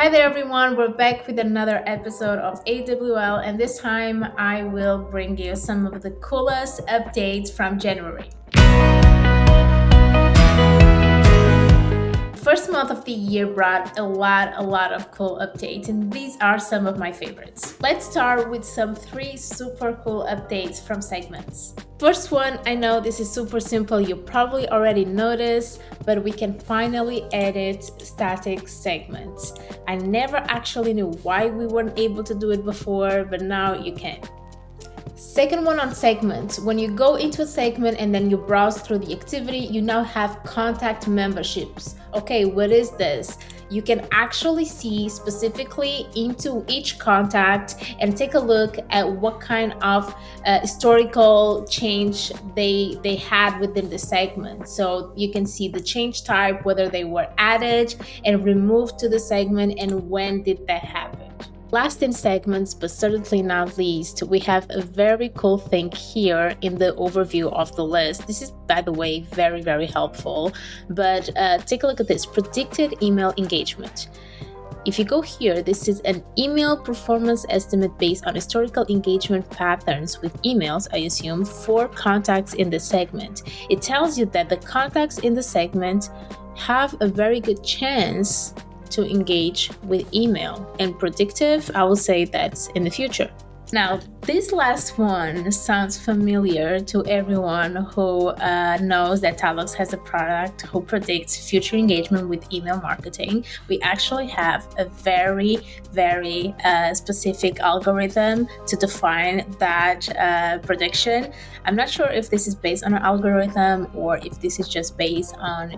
Hi there, everyone. We're back with another episode of AWL, and this time I will bring you some of the coolest updates from January. First month of the year brought a lot of cool updates, and these are some of my favorites. Let's start with some three super cool updates from segments. First one, I know this is super simple, you probably already noticed, but we can finally edit static segments. I never actually knew why we weren't able to do it before, but now you can. Second one on segments. When you go into a segment and then you browse through the activity, you now have contact memberships. Okay, what is this? You can actually see specifically into each contact and take a look at what kind of historical change they had within the segment. So you can see the change type, whether they were added and removed to the segment, and when did that happen. Last in segments, but certainly not least, we have a very cool thing here in the overview of the list. This is, by the way, very helpful, but take a look at this, predicted email engagement. If you go here, this is an email performance estimate based on historical engagement patterns with emails, I assume, for contacts in the segment. It tells you that the contacts in the segment have a very good chance to engage with email, and predictive, I will say that's in the future. Now, this last one sounds familiar to everyone who knows that Thalox has a product who predicts future engagement with email marketing. We actually have a very specific algorithm to define that prediction. I'm not sure if this is based on an algorithm or if this is just based on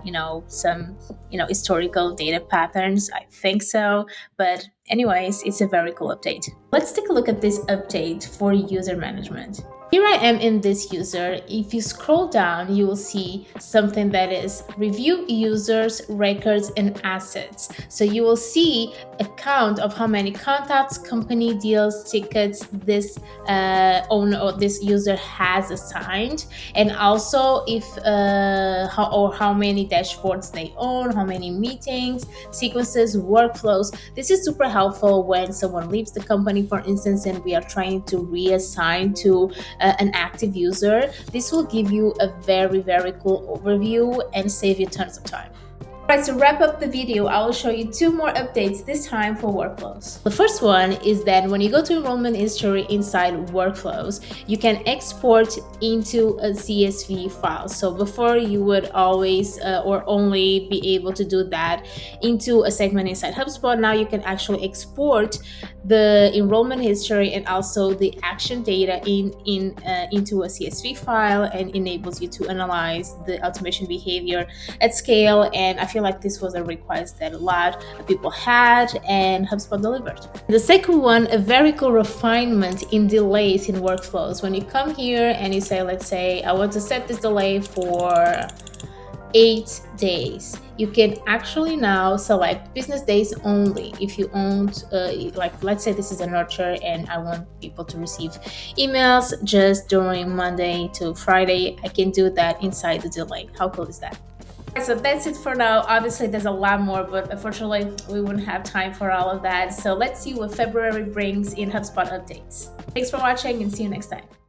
some historical data patterns. I think so, but anyways, it's a very cool update. Let's take a look at this update for user management. Here I am in this user. If you scroll down, you will see something that is review users, records, and assets. So you will see a count of how many contacts, company deals, tickets this owner or this user has assigned, and also if how many dashboards they own, how many meetings, sequences, workflows. This is super helpful when someone leaves the company, for instance, and we are trying to reassign to an active user. This will give you a very cool overview and save you tons of time. Alright, to wrap up the video, I will show you two more updates, this time for workflows. The first one is that when you go to enrollment history inside workflows, you can export into a CSV file. So before you would always or only be able to do that into a segment inside HubSpot. Now you can actually export the enrollment history and also the action data into a CSV file, and enables you to analyze the automation behavior at scale. And I feel like this was a request that a lot of people had, and HubSpot delivered. The second one, a very cool refinement in delays in workflows. When you come here and you say, let's say, I want to set this delay for 8 days, you can actually now select business days only. If you own, like let's say this is a nurture and I want people to receive emails just during Monday to Friday, I can do that inside the delay. How cool is that? So that's it for now. Obviously there's a lot more, but unfortunately we wouldn't have time for all of that. So let's see what February brings in HubSpot updates. Thanks for watching and see you next time.